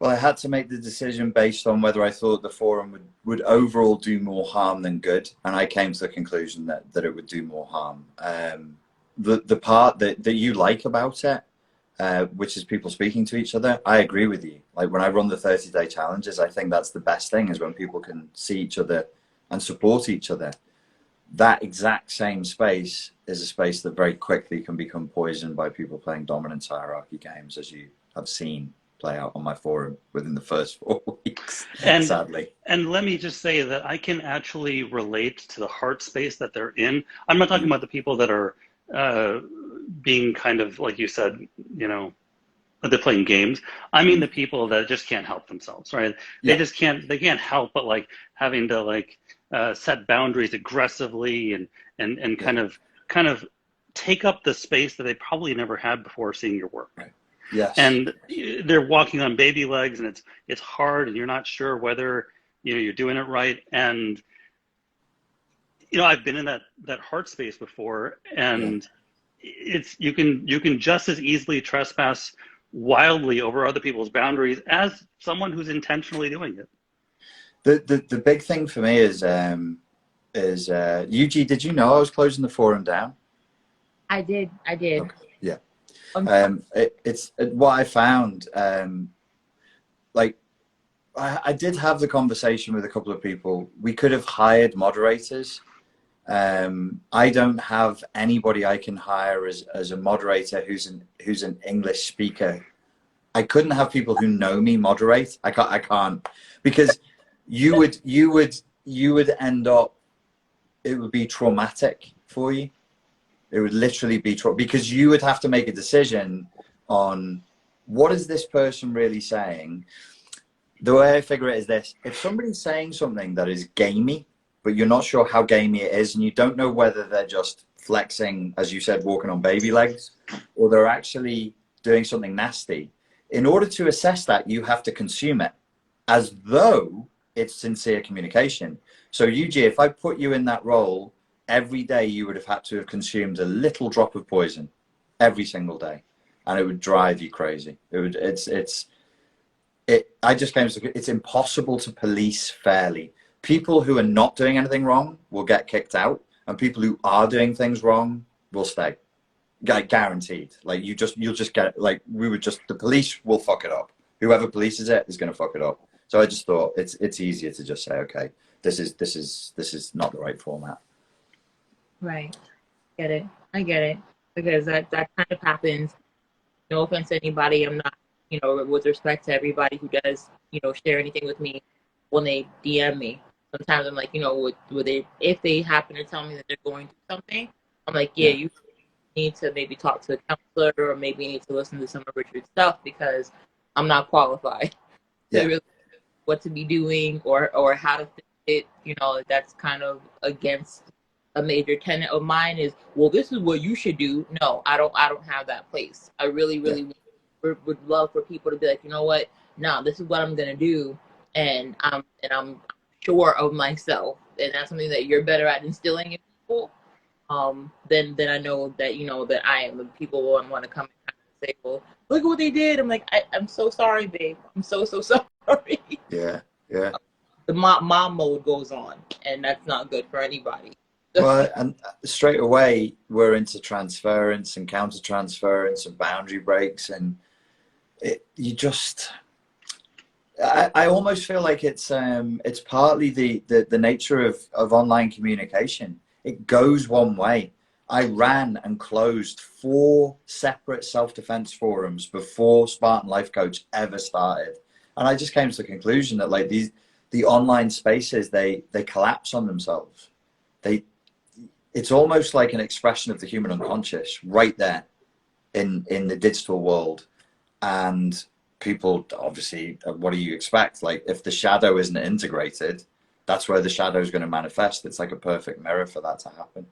Well, I had to make the decision based on whether I thought the forum would overall do more harm than good, and I came to the conclusion that it would do more harm. The part that you like about it, which is people speaking to each other, I agree with you. Like when I run the 30-day challenges, I think that's the best thing, is when people can see each other and support each other. That exact same space is a space that very quickly can become poisoned by people playing dominance hierarchy games, as you have seen play out on my forum within the first 4 weeks, sadly. And let me just say that I can actually relate to the heart space that they're in. I'm not talking about the people that are being kind of, like you said, you know, they're playing games. I mean the people that just can't help themselves, right? They just can't, they can't help but like having to like set boundaries aggressively and kind of take up the space that they probably never had before seeing your work. Right. Yes. And they're walking on baby legs, and it's hard, and you're not sure whether, you know, you're doing it right. And you know, I've been in that heart space before, and it's you can just as easily trespass wildly over other people's boundaries as someone who's intentionally doing it. The big thing for me is UG, did you know I was closing the forum down? I did. Okay. Yeah. It's what I found. Like I did have the conversation with a couple of people. We could have hired moderators. I don't have anybody I can hire as a moderator who's an English speaker. I couldn't have people who know me moderate. I can't because you would end up, it would be traumatic for you. It would literally be because you would have to make a decision on what is this person really saying. The way I figure it is this: if somebody's saying something that is gamey, but you're not sure how gamey it is, and you don't know whether they're just flexing, as you said, walking on baby legs, or they're actually doing something nasty, in order to assess that, you have to consume it as though it's sincere communication. So UG, if I put you in that role, every day you would have had to have consumed a little drop of poison every single day, and it would drive you crazy. I just came to, it's impossible to police fairly. People who are not doing anything wrong will get kicked out, and people who are doing things wrong will stay. Guaranteed. Like you'll just get, like, the police will fuck it up. Whoever polices it is going to fuck it up. So I just thought it's easier to just say, okay, this is not the right format. Right. Get it. I get it. Because that kind of happens. No offense to anybody. I'm not, you know, with respect to everybody who does, you know, share anything with me when they DM me. Sometimes I'm like, you know, if they happen to tell me that they're going through something, I'm like, yeah, you need to maybe talk to a counselor, or maybe need to listen to some of Richard's stuff, because I'm not qualified to really know what to be doing or how to fix it. You know, that's kind of against a major tenet of mine is, well, this is what you should do. No, I don't have that place. I really would love for people to be like, you know what? No, this is what I'm gonna do, and I'm sure of myself, and that's something that you're better at instilling in people. Then I know that, you know, that I am, and people will want to come and say, well, look at what they did. I'm like, I'm so sorry, babe. I'm so sorry. Yeah. The mom mode goes on, and that's not good for anybody. Well, and straight away we're into transference and counter transference and boundary breaks, and I almost feel like it's partly the nature of online communication. It goes one way. I ran and closed 4 separate self-defense forums before Spartan Life Coach ever started, and I just came to the conclusion that, like, the online spaces, they collapse on themselves. It's almost like an expression of the human unconscious right there in the digital world. And people, obviously, what do you expect? Like, if the shadow isn't integrated, that's where the shadow is going to manifest. It's like a perfect mirror for that to happen.